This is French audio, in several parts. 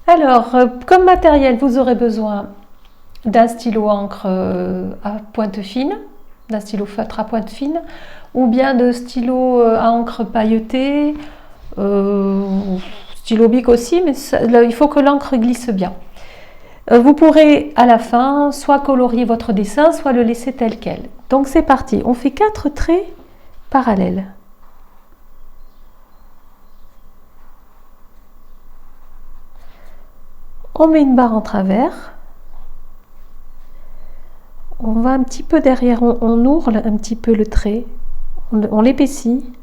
Alors, comme matériel, vous aurez besoin d'un stylo encre à pointe fine, d'un stylo feutre à pointe fine, ou bien de stylo à encre pailletée, stylo bic aussi, mais là, il faut que l'encre glisse bien. Vous pourrez à la fin soit colorier votre dessin, soit le laisser tel quel. Donc c'est parti, on fait 4 traits parallèles. On met une barre en travers. On va un petit peu derrière, on ourle un petit peu le trait, on l'épaissit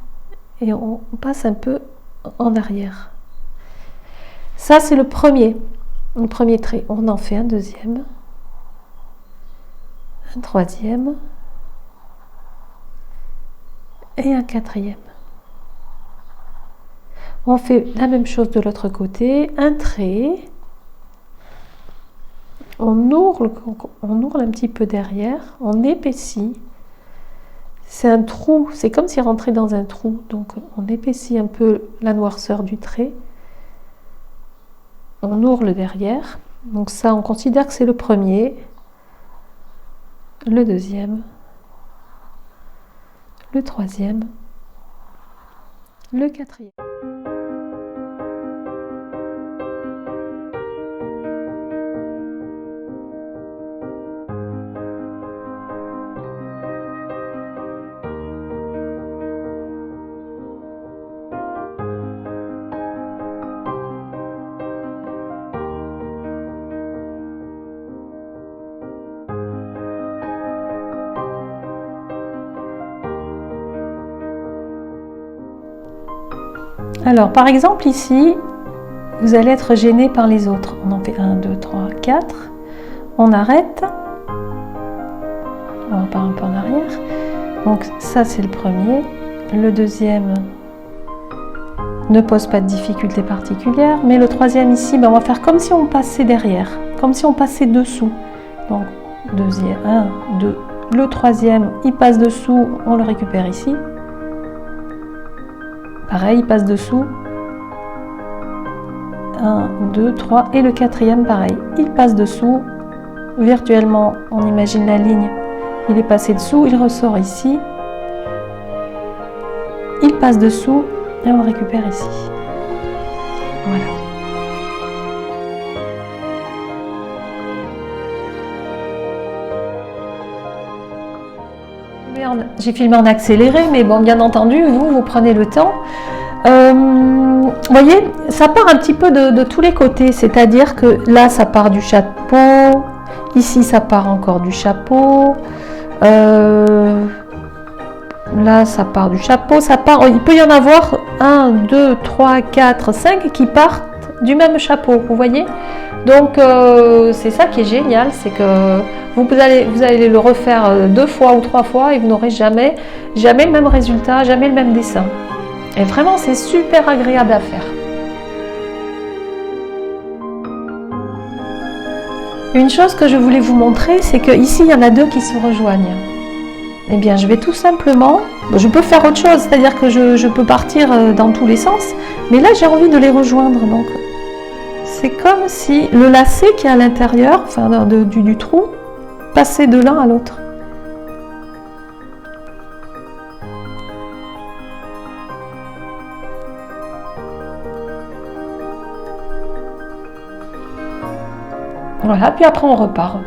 et on passe un peu en arrière. Ça c'est le premier trait. On en fait un deuxième, un troisième et un quatrième. On fait la même chose de l'autre côté, un trait. On ourle un petit peu derrière, on épaissit. C'est un trou, c'est comme s'il rentrait dans un trou, donc on épaissit un peu la noirceur du trait. On ourle derrière, donc ça on considère que c'est le premier, le deuxième, le troisième, le quatrième. Alors par exemple ici, vous allez être gêné par les autres. On en fait 1, 2, 3, 4. On arrête. On repart un peu en arrière. Donc ça c'est le premier. Le deuxième ne pose pas de difficulté particulière. Mais le troisième ici, on va faire comme si on passait derrière. Comme si on passait dessous. Donc deuxième, 1, 2. Le troisième, il passe dessous, on le récupère ici. Pareil, il passe dessous. 1, 2, 3. Et le quatrième, pareil. Il passe dessous. Virtuellement, on imagine la ligne. Il est passé dessous, il ressort ici. Il passe dessous et on le récupère ici. Voilà. J'ai filmé en accéléré, mais bon, bien entendu, vous prenez le temps. Vous voyez, ça part un petit peu de tous les côtés, c'est-à-dire que là, ça part du chapeau, ici, ça part encore du chapeau, là, ça part du chapeau, il peut y en avoir 1, 2, 3, 4, 5 qui partent du même chapeau, vous voyez. Donc, c'est ça qui est génial, c'est que vous allez le refaire 2 fois ou 3 fois et vous n'aurez jamais le même résultat, jamais le même dessin. Et vraiment, c'est super agréable à faire. Une chose que je voulais vous montrer, c'est qu'ici, il y en a 2 qui se rejoignent. Eh bien, je vais tout simplement... Je peux faire autre chose, c'est-à-dire que je peux partir dans tous les sens, mais là, j'ai envie de les rejoindre. Donc, c'est comme si le lacet qui est à l'intérieur, enfin, du trou, passait de l'un à l'autre. Voilà, puis après on repart.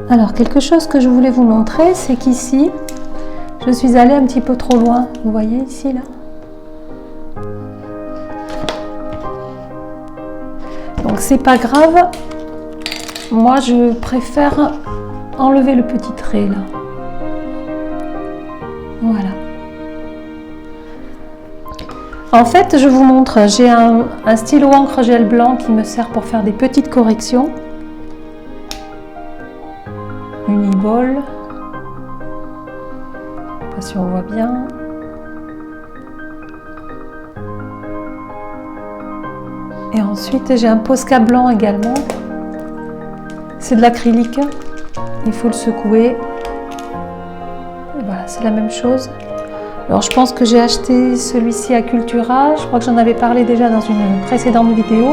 Alors, quelque chose que je voulais vous montrer, c'est qu'ici, je suis allée un petit peu trop loin. Vous voyez ici, là? Donc, c'est pas grave. Moi, je préfère enlever le petit trait, là. Voilà. En fait, je vous montre, j'ai un stylo encre gel blanc qui me sert pour faire des petites corrections. Uniball. Je sais pas si on voit bien. Et ensuite, j'ai un Posca blanc également. C'est de l'acrylique. Il faut le secouer. Voilà, c'est la même chose. Alors, je pense que j'ai acheté celui-ci à Cultura. Je crois que j'en avais parlé déjà dans une précédente vidéo.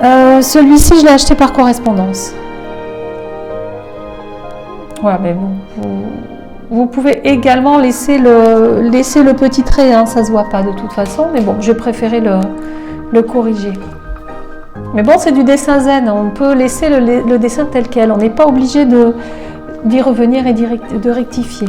Celui-ci, je l'ai acheté par correspondance. Voilà, mais vous pouvez également laisser le petit trait, hein, ça se voit pas de toute façon. Mais bon, j'ai préféré le corriger. Mais bon, c'est du dessin zen. On peut laisser le dessin tel quel. On n'est pas obligé d'y revenir et de rectifier.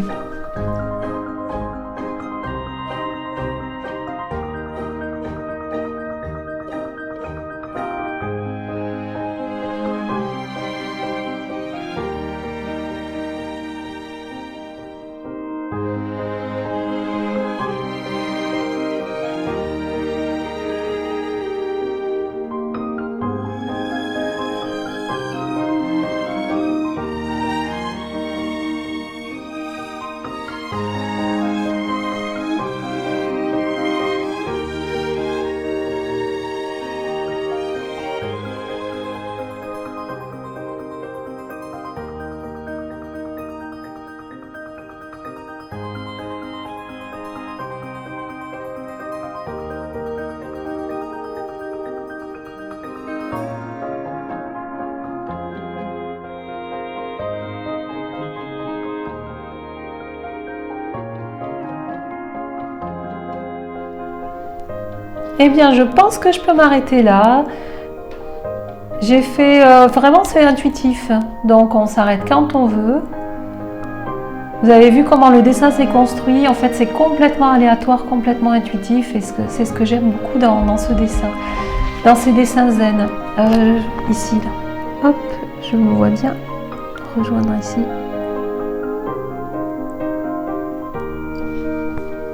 Eh bien, je pense que je peux m'arrêter là. J'ai fait... vraiment, c'est intuitif. Donc, on s'arrête quand on veut. Vous avez vu comment le dessin s'est construit. En fait, c'est complètement aléatoire, complètement intuitif. Et c'est ce que j'aime beaucoup dans ce dessin. Dans ces dessins zen. Ici, là. Hop, je me vois bien rejoindre ici.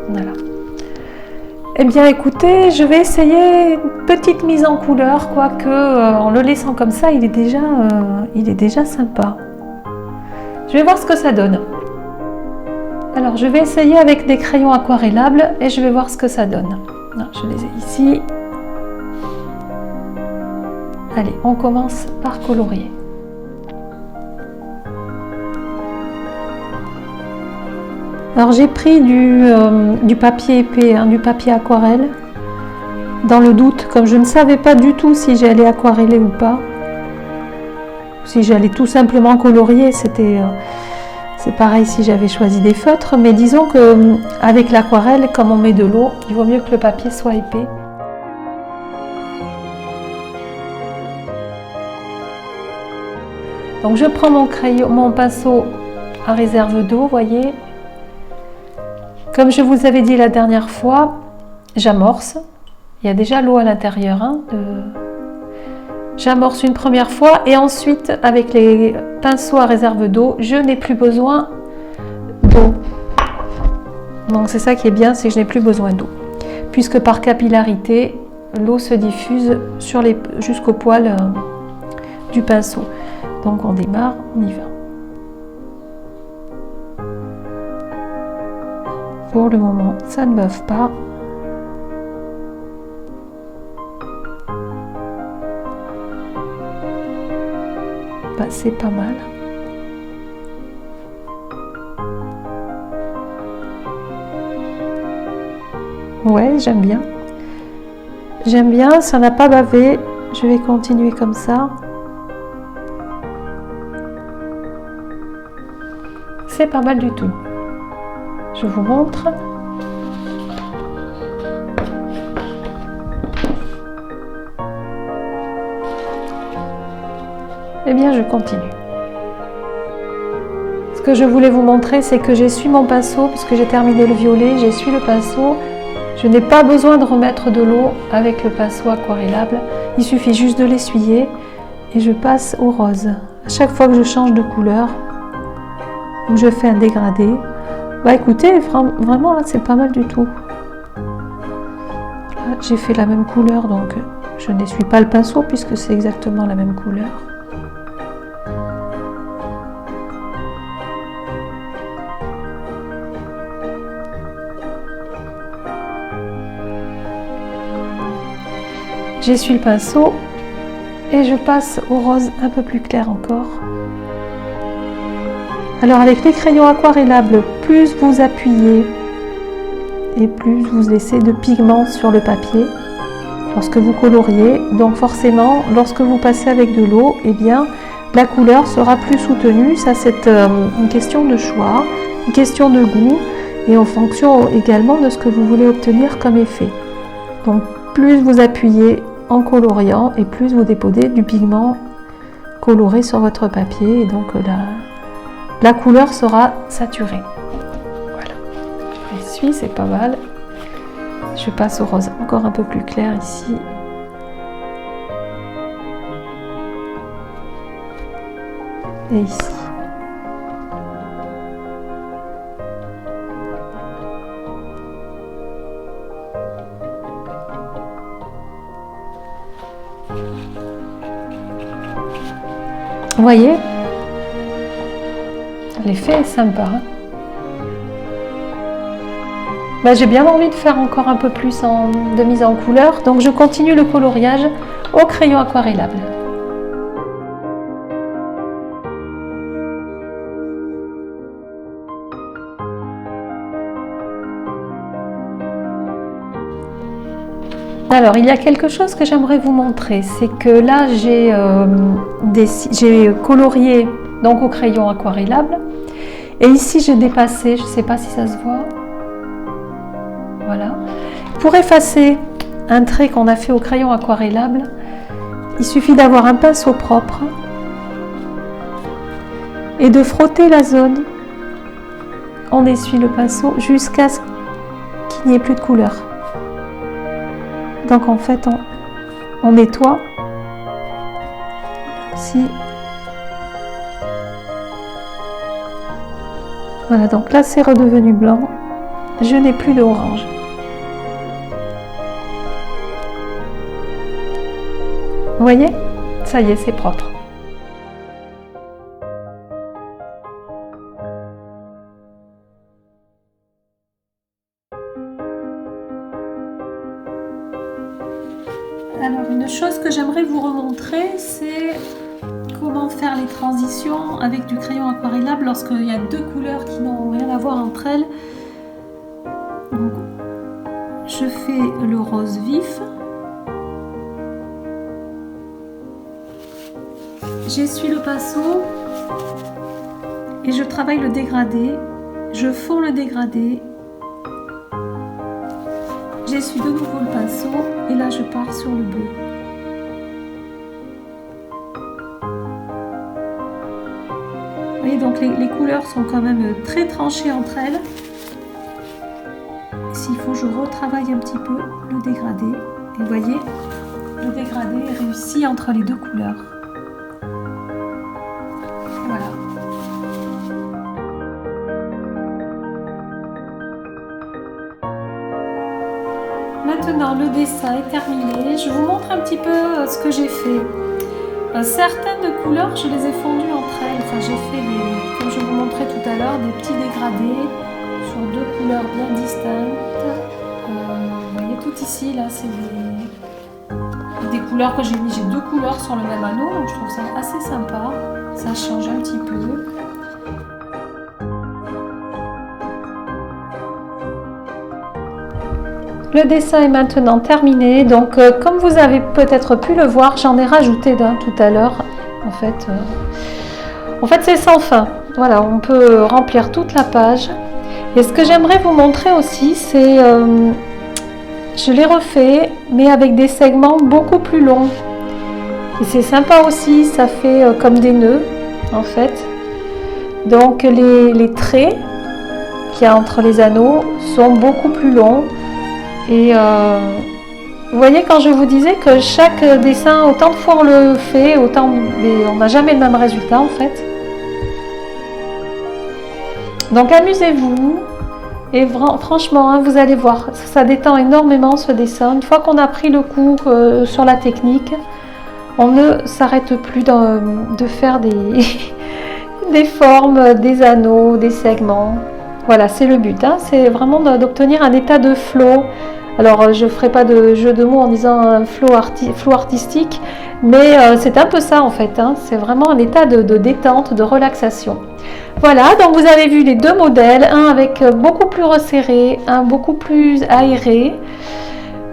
Voilà. Eh bien écoutez, je vais essayer une petite mise en couleur, quoique en le laissant comme ça, il est déjà sympa. Je vais voir ce que ça donne. Alors je vais essayer avec des crayons aquarellables et je vais voir ce que ça donne. Non, je les ai ici. Allez, on commence par colorier. Alors j'ai pris du papier épais, hein, du papier aquarelle, dans le doute, comme je ne savais pas du tout si j'allais aquareller ou pas, si j'allais tout simplement colorier, c'est pareil si j'avais choisi des feutres, mais disons que avec l'aquarelle, comme on met de l'eau, il vaut mieux que le papier soit épais. Donc je prends mon pinceau à réserve d'eau, voyez. Comme je vous avais dit la dernière fois, j'amorce. Il y a déjà l'eau à l'intérieur. Hein, j'amorce une première fois et ensuite, avec les pinceaux à réserve d'eau, je n'ai plus besoin d'eau. Donc c'est ça qui est bien, c'est que je n'ai plus besoin d'eau. Puisque par capillarité, l'eau se diffuse jusqu'au poil du pinceau. Donc on démarre, on y va. Pour le moment, ça ne bave pas. Bah, c'est pas mal. Ouais, j'aime bien. J'aime bien, ça n'a pas bavé. Je vais continuer comme ça. C'est pas mal du tout. Je vous montre. Eh bien, je continue. que je voulais vous montrer, c'est que j'essuie mon pinceau, puisque j'ai terminé le violet, j'essuie le pinceau. Je n'ai pas besoin de remettre de l'eau avec le pinceau aquarellable. Il suffit juste de l'essuyer et je passe au rose. À chaque fois que je change de couleur, ou je fais un dégradé, bah écoutez, vraiment là c'est pas mal du tout. J'ai fait la même couleur, donc je n'essuie pas le pinceau puisque c'est exactement la même couleur. J'essuie le pinceau et je passe au rose un peu plus clair encore. Alors avec les crayons aquarellables, plus vous appuyez et plus vous laissez de pigments sur le papier lorsque vous coloriez. Donc forcément, lorsque vous passez avec de l'eau, eh bien la couleur sera plus soutenue. Ça c'est une question de choix, une question de goût et en fonction également de ce que vous voulez obtenir comme effet. Donc plus vous appuyez en coloriant et plus vous déposez du pigment coloré sur votre papier et donc la couleur sera saturée. Voilà, je l'essuie, c'est pas mal. Je passe au rose encore un peu plus clair ici. Et ici. Vous voyez, l'effet est sympa. Bah, j'ai bien envie de faire encore un peu plus de mise en couleur, donc je continue le coloriage au crayon aquarellable. Alors, il y a quelque chose que j'aimerais vous montrer, c'est que là j'ai colorié donc au crayon aquarellable et ici j'ai dépassé, je ne sais pas si ça se voit, voilà. Pour effacer un trait qu'on a fait au crayon aquarellable, il suffit d'avoir un pinceau propre et de frotter la zone. On essuie le pinceau jusqu'à ce qu'il n'y ait plus de couleur. Donc en fait on nettoie si voilà, donc là c'est redevenu blanc, je n'ai plus d'orange. Vous voyez, ça y est, c'est propre. Alors une chose que j'aimerais vous remontrer, c'est comment faire les transitions avec du crayon aquarellable lorsqu'il y a deux couleurs qui n'ont rien à voir entre elles. Donc, je fais le rose vif, j'essuie le pinceau et je travaille le dégradé, je fonds le dégradé. J'essuie de nouveau le pinceau et là je pars sur le bleu. Vous voyez, donc les couleurs sont quand même très tranchées entre elles. S'il faut, je retravaille un petit peu le dégradé. Et vous voyez, le dégradé est réussi entre les deux couleurs. Voilà. Maintenant, le dessin est terminé. Je vous montre un petit peu ce que j'ai fait. Certaines couleurs, je les ai fondues entre elles. Enfin, j'ai fait, comme je vous montrais tout à l'heure, des petits dégradés sur deux couleurs bien distinctes. Vous voyez, tout ici, là, c'est des couleurs que j'ai mis. J'ai deux couleurs sur le même anneau, donc je trouve ça assez sympa. Ça change un petit peu. Le dessin est maintenant terminé, donc comme vous avez peut-être pu le voir, j'en ai rajouté d'un tout à l'heure. En fait c'est sans fin. Voilà, on peut remplir toute la page. Et ce que j'aimerais vous montrer aussi, c'est je l'ai refait, mais avec des segments beaucoup plus longs. Et c'est sympa aussi, ça fait comme des nœuds en fait. Donc les traits qu'il y a entre les anneaux sont beaucoup plus longs. Et vous voyez, quand je vous disais que chaque dessin, autant de fois on le fait, autant on n'a jamais le même résultat en fait. Donc amusez-vous. Et franchement, hein, vous allez voir, ça détend énormément ce dessin. Une fois qu'on a pris le coup sur la technique, on ne s'arrête plus de faire des formes, des anneaux, des segments. Voilà, c'est le but. Hein, c'est vraiment d'obtenir un état de flow. Alors, je ne ferai pas de jeu de mots en disant un flow artistique, mais c'est un peu ça en fait. Hein, c'est vraiment un état de détente, de relaxation. Voilà, donc vous avez vu les deux modèles, un avec beaucoup plus resserré, un beaucoup plus aéré.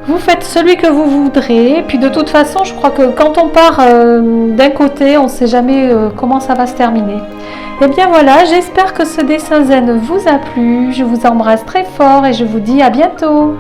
Vous faites celui que vous voudrez, puis de toute façon, je crois que quand on part d'un côté, on ne sait jamais comment ça va se terminer. Et bien voilà, j'espère que ce dessin zen vous a plu, je vous embrasse très fort et je vous dis à bientôt.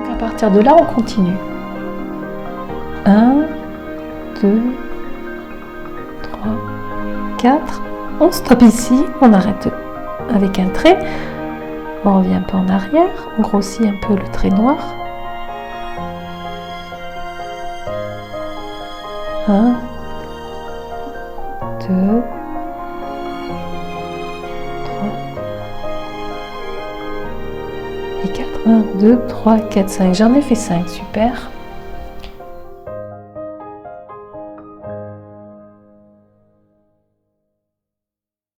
À partir de là, on continue. 1, 2, 3, 4. On stoppe ici, on arrête avec un trait. On revient un peu en arrière, on grossit un peu le trait noir. 1, 2, 3 et 4. 1, 2, 3, 4, 5. J'en ai fait 5, super.